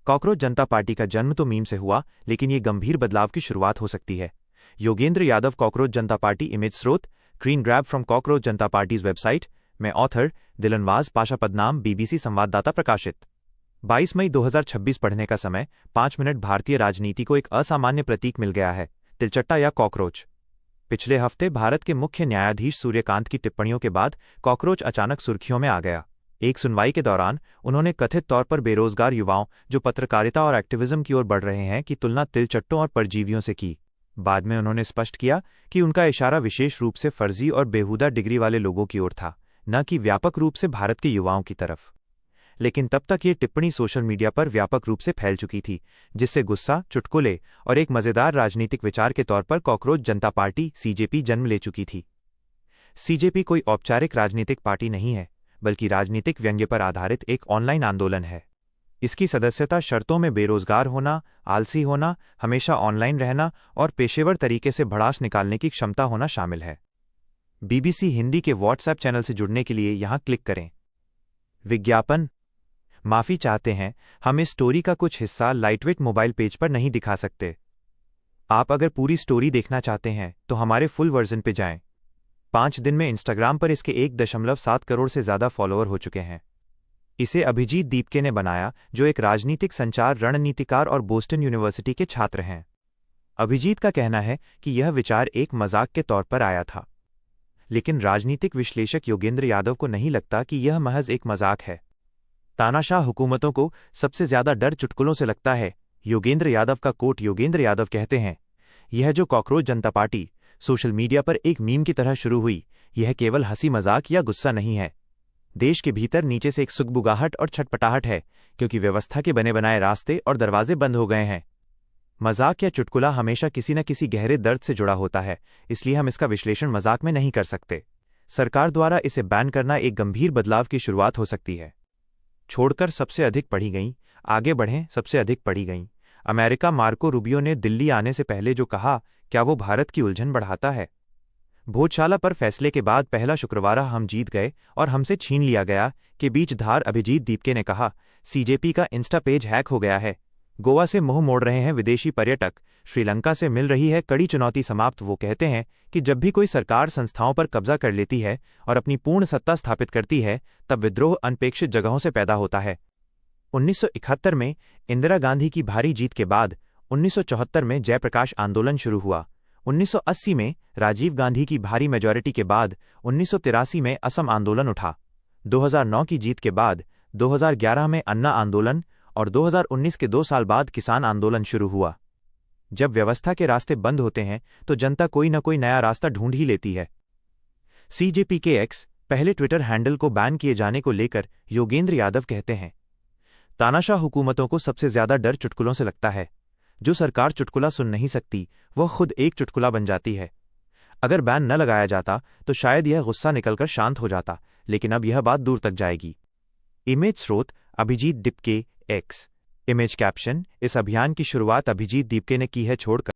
Cockroach जनता party का जन्म तो मीम से हुआ, लेकिन ये गंभीर बदलाव की शुरुआत हो सकती है। योगेंद्र यादव, कॉकरोच जनता पार्टी। इमेज स्रोत screen grab from cockroach Janata parties website में ऑथर दिलनवाज पाशा, पदनाम बीबीसी संवाददाता, प्रकाशित 22 मई 2026। पढ़ने का समय 5 मिनट। भारतीय राजनीति को एक असामान्य प्रतीक मिल गया है, तिलचट्टा या कॉकरोच। पिछले हफ्ते भारत के मुख्य न्यायाधीश सूर्यकांत की टिप्पणियों के बाद कॉकरोच अचानक सुर्खियों में आ गया। एक सुनवाई के दौरान उन्होंने कथित तौर पर बेरोजगार युवाओं जो पत्रकारिता और एक्टिविज्म की ओर बढ़ रहे हैं की तुलना तिलचट्टों और परजीवियों से की। बाद में उन्होंने स्पष्ट किया कि उनका इशारा विशेष रूप से फर्जी और बेहुदा डिग्री वाले लोगों की ओर था, न कि व्यापक रूप से भारत के युवाओं की तरफ। लेकिन तब तक ये टिप्पणी सोशल मीडिया पर व्यापक रूप से फैल चुकी थी, जिससे गुस्सा, चुटकुले और एक मजेदार राजनीतिक विचार के तौर पर कॉकरोच जनता पार्टी सीजेपी जन्म ले चुकी थी। सीजेपी कोई औपचारिक राजनीतिक पार्टी नहीं है, बल्कि राजनीतिक व्यंग्य पर आधारित एक ऑनलाइन आंदोलन है। इसकी सदस्यता शर्तों में बेरोजगार होना, आलसी होना, हमेशा ऑनलाइन रहना और पेशेवर तरीके से भड़ास निकालने की क्षमता होना शामिल है। बीबीसी हिंदी के व्हाट्सएप चैनल से जुड़ने के लिए यहां क्लिक करें। विज्ञापन। माफी चाहते हैं, हम इस स्टोरी का कुछ हिस्सा लाइटवेट मोबाइल पेज पर नहीं दिखा सकते। आप अगर पूरी स्टोरी देखना चाहते हैं तो हमारे फुल वर्जन पे जाएं। 5 दिन में इंस्टाग्राम पर इसके 1.7 करोड़ से ज्यादा फॉलोअर हो चुके हैं। इसे अभिजीत दीपके ने बनाया, जो एक राजनीतिक संचार रणनीतिकार और बोस्टन यूनिवर्सिटी के छात्र हैं। अभिजीत का कहना है कि यह विचार एक मजाक के तौर पर आया था, लेकिन राजनीतिक विश्लेषक योगेंद्र यादव को नहीं लगता कि यह महज एक मजाक है। तानाशाह हुकूमतों को सबसे ज्यादा डर चुटकुलों से लगता है। योगेंद्र यादव का कोट। योगेंद्र यादव कहते हैं, यह जो कॉकरोच जनता पार्टी सोशल मीडिया पर एक मीम की तरह शुरू हुई, यह केवल हंसी मजाक या गुस्सा नहीं है। देश के भीतर नीचे से एक सुगबुगाहट और छटपटाहट है, क्योंकि व्यवस्था के बने बनाए रास्ते और दरवाजे बंद हो गए हैं। मजाक या चुटकुला हमेशा किसी न किसी गहरे दर्द से जुड़ा होता है, इसलिए हम इसका विश्लेषण मजाक में नहीं कर सकते। सरकार द्वारा इसे बैन करना एक गंभीर बदलाव की शुरुआत हो सकती है। छोड़कर सबसे अधिक पढ़ी गईं, आगे बढ़ें सबसे अधिक पढ़ी गईं। अमेरिका। मार्को रूबियो ने दिल्ली आने से पहले जो कहा, क्या वो भारत की उलझन बढ़ाता है? भोजशाला पर फैसले के बाद पहला शुक्रवार हम जीत गए और हमसे छीन लिया गया के बीच धार। अभिजीत दीपके ने कहा, सीजेपी का इंस्टा पेज हैक हो गया है। गोवा से मुंह मोड़ रहे हैं विदेशी पर्यटक। श्रीलंका से मिल रही है कड़ी चुनौती समाप्त। वो कहते हैं कि जब भी कोई सरकार संस्थाओं पर कब्जा कर लेती है और अपनी पूर्ण सत्ता स्थापित करती है, तब विद्रोह अनपेक्षित जगहों से पैदा होता है। 1971 में इंदिरा गांधी की भारी जीत के बाद 1974 में जयप्रकाश आंदोलन शुरू हुआ। 1980 में राजीव गांधी की भारी मेजॉरिटी के बाद 1983 में असम आंदोलन उठा। 2009 की जीत के बाद 2011 में अन्ना आंदोलन और 2019 के 2 साल बाद किसान आंदोलन शुरू हुआ। जब व्यवस्था के रास्ते बंद होते हैं तो जनता कोई न कोई नया रास्ता ढूंढ ही लेती है। सीजेपी के एक्स पहले ट्विटर हैंडल को बैन किए जाने को लेकर योगेंद्र यादव कहते हैं, तानाशाह हुकूमतों को सबसे ज्यादा डर चुटकुलों से लगता है। जो सरकार चुटकुला सुन नहीं सकती, वह खुद एक चुटकुला बन जाती है। अगर बैन न लगाया जाता तो शायद यह गुस्सा निकलकर शांत हो जाता, लेकिन अब यह बात दूर तक जाएगी। इमेज स्रोत Abhijit Dipke X. Image caption, इस अभियान की शुरुआत अभिजीत दीपके ने की है। छोड़कर